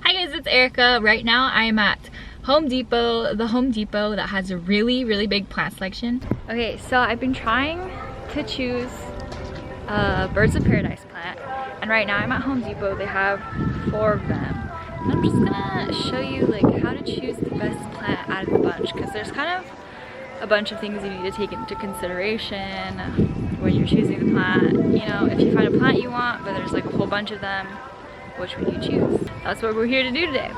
Hi guys, it's Erica. Right now I'm at Home Depot, the Home Depot that has a really big plant selection. Okay, so I've been trying to choose a Birds of Paradise plant, and right now I'm at Home Depot. They have 4 of them. And I'm just gonna show you like how to choose the best plant out of the bunch, because there's kind of a bunch of things you need to take into consideration when you're choosing the plant. You know, if you find a plant you want, but there's like a whole bunch of them, which would you choose? That's what we're here to do today.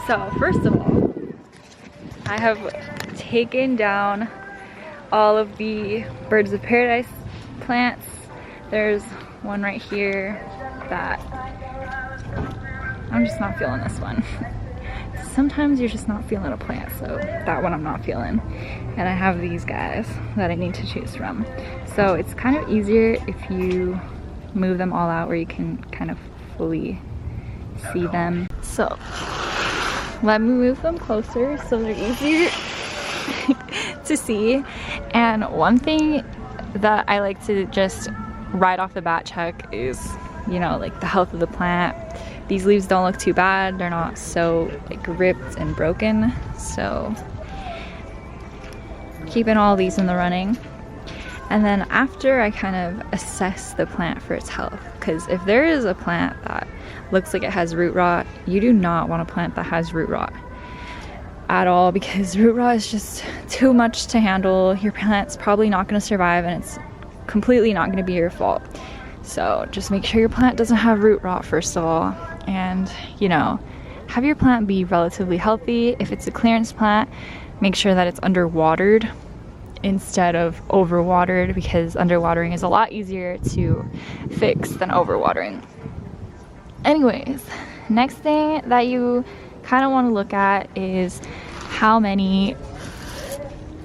So first of all, I have taken down all of the Birds of Paradise plants. There's one right here that I'm just not feeling. This one. Sometimes you're just not feeling a plant, so that one I'm not feeling. And I have these guys that I need to choose from. So it's kind of easier if you move them all out where you can kind of fully see them. So let me move them closer so they're easier to see. And one thing that I like to just right off the bat check is, you know, like the health of the plant. These leaves don't look too bad. They're not so like ripped and broken. So keeping all these in the running. And then after, I kind of assess the plant for its health, because if there is a plant that looks like it has root rot, you do not want a plant that has root rot at all, because root rot is just too much to handle. Your plant's probably not going to survive, and it's completely not going to be your fault. So just make sure your plant doesn't have root rot first of all, and you know, have your plant be relatively healthy. If it's a clearance plant, make sure that it's underwatered instead of overwatered, because underwatering is a lot easier to fix than overwatering. Anyways, next thing that you kind of want to look at is how many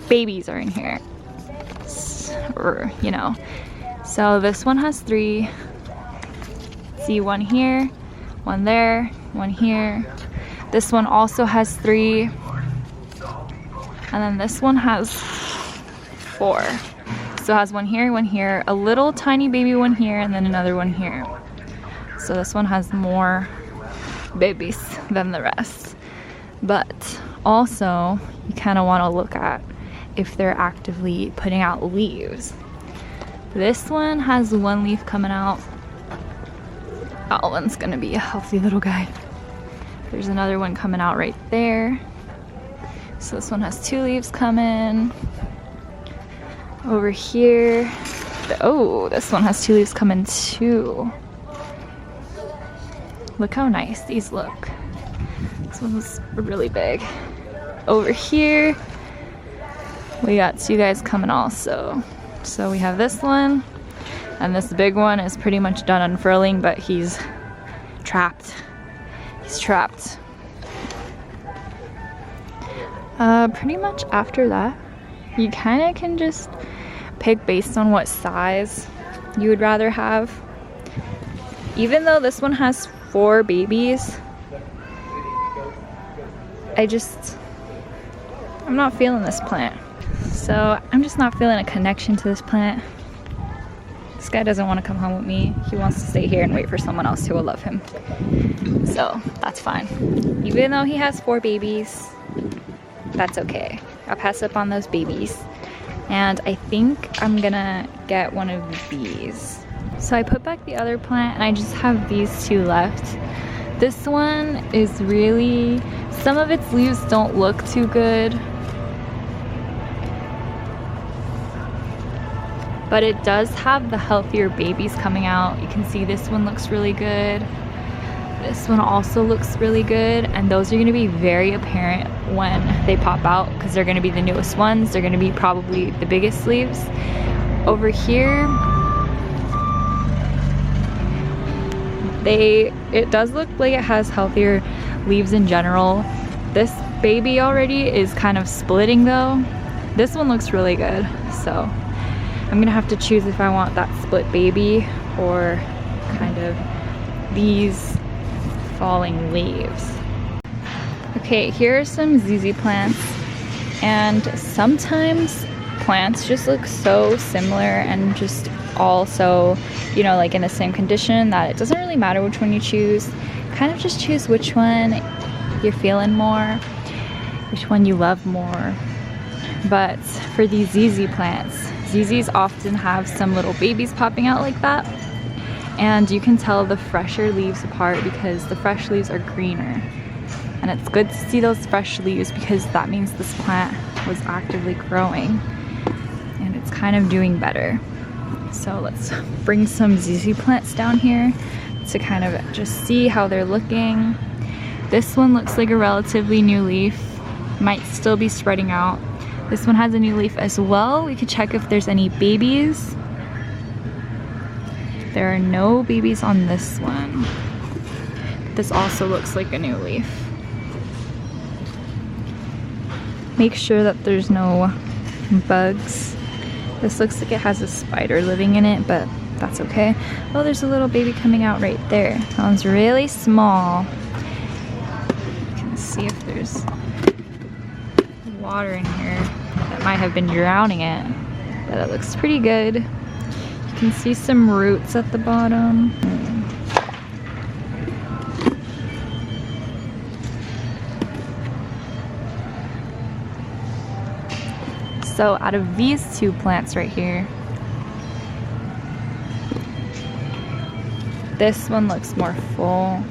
babies are in here, or you know. So this one has 3. See, one here, one there, one here. This one also has 3, and then this one has 4. So it has one here, a little tiny baby one here, and then another one here. So this one has more babies than the rest. But also, you kind of want to look at if they're actively putting out leaves. This one has 1 leaf coming out. That one's gonna be a healthy little guy. There's another one coming out right there. So this one has 2 leaves coming. Over here, oh, this one has 2 leaves coming too. Look how nice these look. This one's really big. Over here, we got 2 guys coming also. So we have this one, and this big one is pretty much done unfurling, but he's trapped. He's trapped. Pretty much after that, you kind of can just pick based on what size you would rather have. Even though this one has 4 babies, I'm not feeling this plant. So I'm just not feeling a connection to this plant. This guy doesn't want to come home with me. He wants to stay here and wait for someone else who will love him. So that's fine. Even though he has 4 babies, that's okay. I'll pass up on those babies. And I think I'm gonna get one of these. So I put back the other plant, and I just have these 2 left. This one is really, some of its leaves don't look too good, but it does have the healthier babies coming out. You can see this one looks really good. This one also looks really good, and those are gonna be very apparent when they pop out, because they're gonna be the newest ones. They're gonna be probably the biggest leaves. Over here, it does look like it has healthier leaves in general. This baby already is kind of splitting though. This one looks really good, so I'm gonna have to choose if I want that split baby or kind of these falling leaves. Okay, here are some ZZ plants, and sometimes plants just look so similar and just all so, you know, like in the same condition that it doesn't really matter which one you choose, kind of just choose which one you're feeling more, which one you love more. But for these ZZ plants, ZZs often have some little babies popping out like that. And you can tell the fresher leaves apart because the fresh leaves are greener. And it's good to see those fresh leaves because that means this plant was actively growing and it's kind of doing better. So let's bring some ZZ plants down here to kind of just see how they're looking. This one looks like a relatively new leaf, might still be spreading out. This one has a new leaf as well. We could check if there's any babies. There are no babies on this one. This also looks like a new leaf. Make sure that there's no bugs. This looks like it has a spider living in it, but that's okay. Oh, there's a little baby coming out right there. That one's really small. You can see if there's water in here that might have been drowning it, but it looks pretty good. You can see some roots at the bottom. So out of these two plants right here, this one looks more full.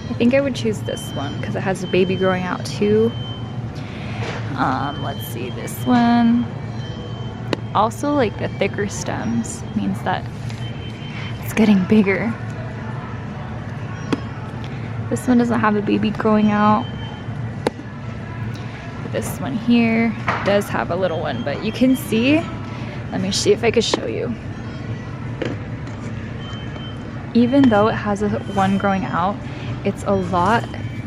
I think I would choose this one because it has a baby growing out too. Let's see, this one. Also, like the thicker stems means that it's getting bigger. This one doesn't have a baby growing out. This one here does have a little one, but you can see, let me see if I can show you. Even though it has one growing out, it's a lot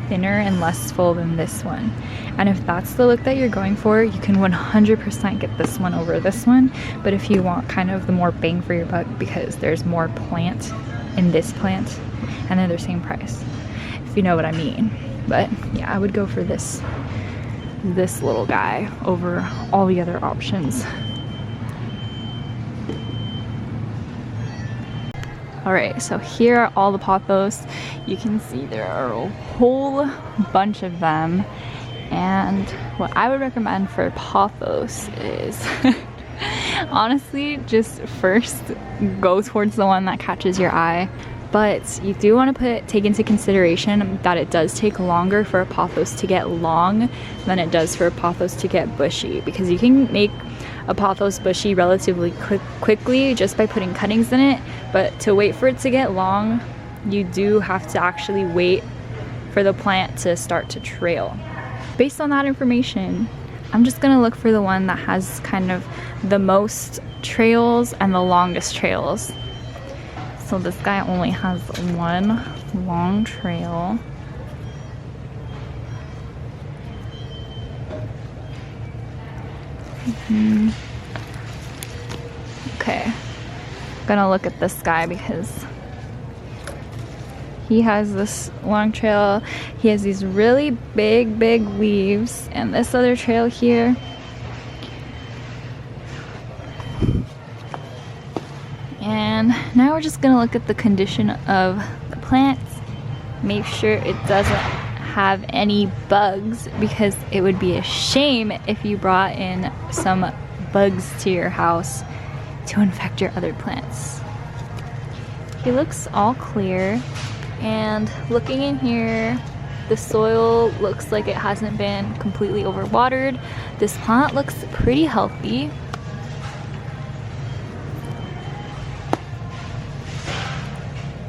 thinner and less full than this one. And if that's the look that you're going for, you can 100% get this one over this one. But if you want kind of the more bang for your buck, because there's more plant in this plant and they're the same price, if you know what I mean. But yeah, I would go for this little guy over all the other options. Alright, so here are all the pothos. You can see there are a whole bunch of them. And what I would recommend for pothos is honestly just first go towards the one that catches your eye. But you do want to take into consideration that it does take longer for a pothos to get long than it does for a pothos to get bushy, because you can make a pothos bushy relatively quickly just by putting cuttings in it, but to wait for it to get long, you do have to actually wait for the plant to start to trail. Based on that information, I'm just gonna look for the one that has kind of the most trails and the longest trails. So this guy only has one long trail. Okay, I'm gonna look at this guy because he has this long trail. He has these really big leaves, and this other trail here, and now we're just gonna look at the condition of the plants, make sure it doesn't have any bugs, because it would be a shame if you brought in some bugs to your house to infect your other plants. He looks all clear, and looking in here, the soil looks like it hasn't been completely overwatered. This plant looks pretty healthy.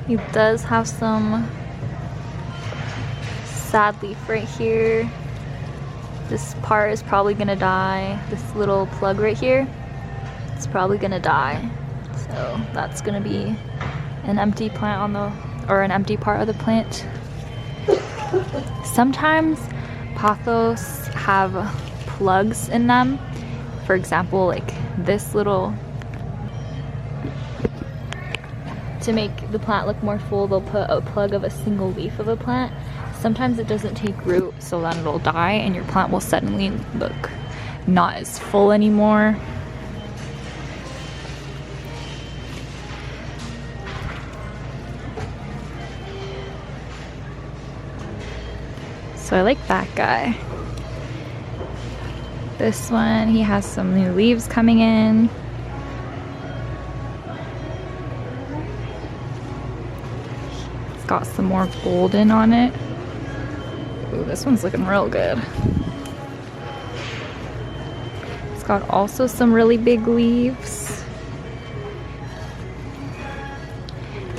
He does have some sad leaf right here. This part is probably gonna die. This little plug right here, it's probably gonna die. So that's gonna be an empty plant on the, or an empty part of the plant. Sometimes pothos have plugs in them. For example, like this little, to make the plant look more full, they'll put a plug of a single leaf of a plant. Sometimes it doesn't take root, so then it'll die and your plant will suddenly look not as full anymore. So I like that guy. This one, he has some new leaves coming in. It's got some more golden on it. Ooh, this one's looking real good. It's got also some really big leaves.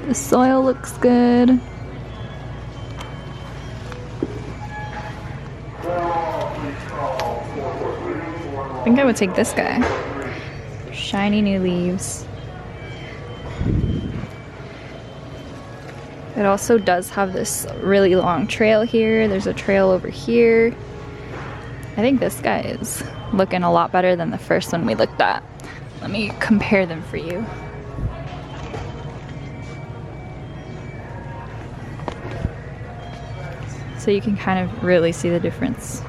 The soil looks good. I think I would take this guy. Shiny new leaves. It also does have this really long trail here. There's a trail over here. I think this guy is looking a lot better than the first one we looked at. Let me compare them for you. So you can kind of really see the difference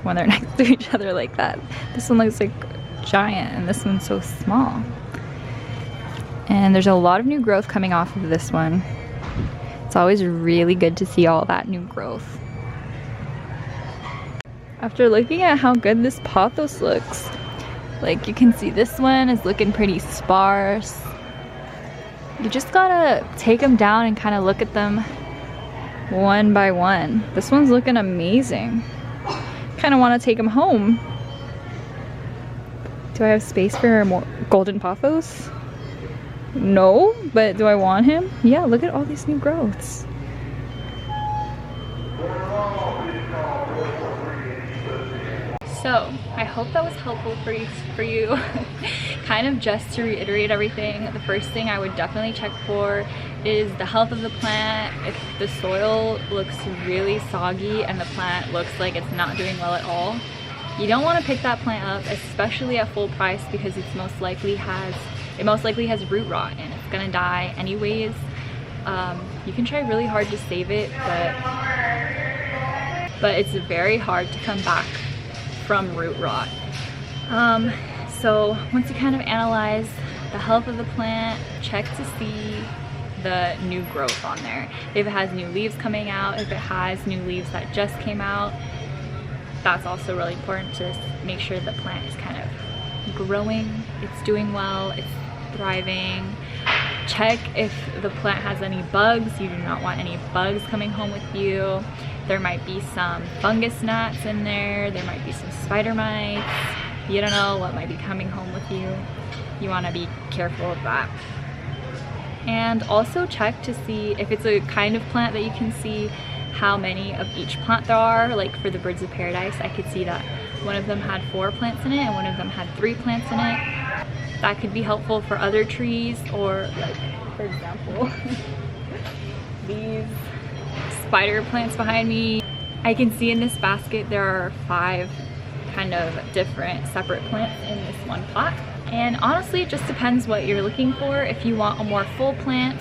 when they're next to each other like that. This one looks like giant and this one's so small. And there's a lot of new growth coming off of this one. It's always really good to see all that new growth. After looking at how good this pothos looks, like you can see this one is looking pretty sparse. You just gotta take them down and kind of look at them one by one. This one's looking amazing. Kind of want to take them home. Do I have space for more golden pothos? No, but do I want him? Yeah, look at all these new growths. So, I hope that was helpful for you. Kind of just to reiterate everything, the first thing I would definitely check for is the health of the plant. If the soil looks really soggy and the plant looks like it's not doing well at all, you don't want to pick that plant up, especially at full price, because it most likely has root rot and it's gonna die anyways. You can try really hard to save it, but it's very hard to come back from root rot. So once you kind of analyze the health of the plant, check to see the new growth on there. If it has new leaves coming out, if it has new leaves that just came out, that's also really important to make sure the plant is kind of growing, it's doing well, it's thriving. Check if the plant has any bugs. You do not want any bugs coming home with you. There might be some fungus gnats in there. There might be some spider mites. You don't know what might be coming home with you. You want to be careful of that. And also check to see if it's a kind of plant that you can see how many of each plant there are. Like for the birds of paradise, I could see that one of them had 4 plants in it and one of them had 3 plants in it. That could be helpful for other trees, or like, for example, these spider plants behind me. I can see in this basket there are 5 kind of different separate plants in this one pot. And honestly, it just depends what you're looking for. If you want a more full plant,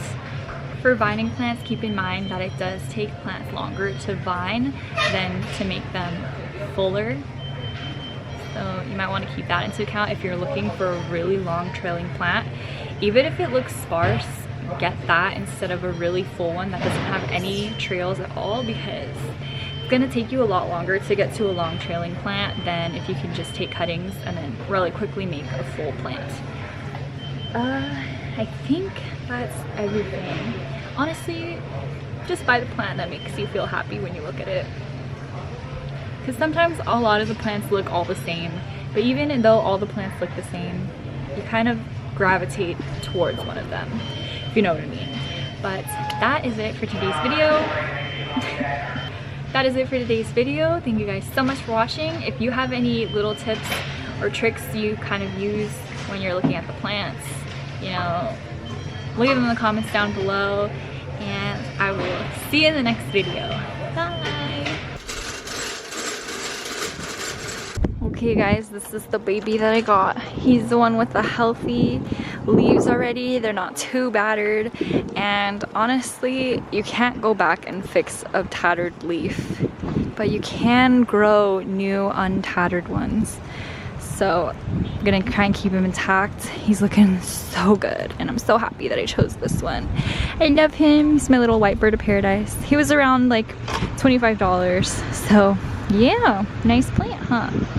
for vining plants, keep in mind that it does take plants longer to vine than to make them fuller. So you might want to keep that into account if you're looking for a really long trailing plant. Even if it looks sparse, get that instead of a really full one that doesn't have any trails at all, because it's going to take you a lot longer to get to a long trailing plant than if you can just take cuttings and then really quickly make a full plant. I think that's everything. Honestly, just buy the plant that makes you feel happy when you look at it. Because sometimes a lot of the plants look all the same, but even though all the plants look the same, you kind of gravitate towards one of them, if you know what I mean. But that is it for today's video. That is it for today's video. Thank you guys so much for watching. If you have any little tips or tricks you kind of use when you're looking at the plants, you know, leave them in the comments down below, and I will see you in the next video. Bye! Okay guys, this is the baby that I got. He's the one with the healthy leaves already. They're not too battered, and honestly, you can't go back and fix a tattered leaf, but you can grow new untattered ones. So I'm gonna try and keep him intact. He's looking so good, and I'm so happy that I chose this one. I love him. He's my little white bird of paradise. He was around like $25, so yeah, nice plant, huh?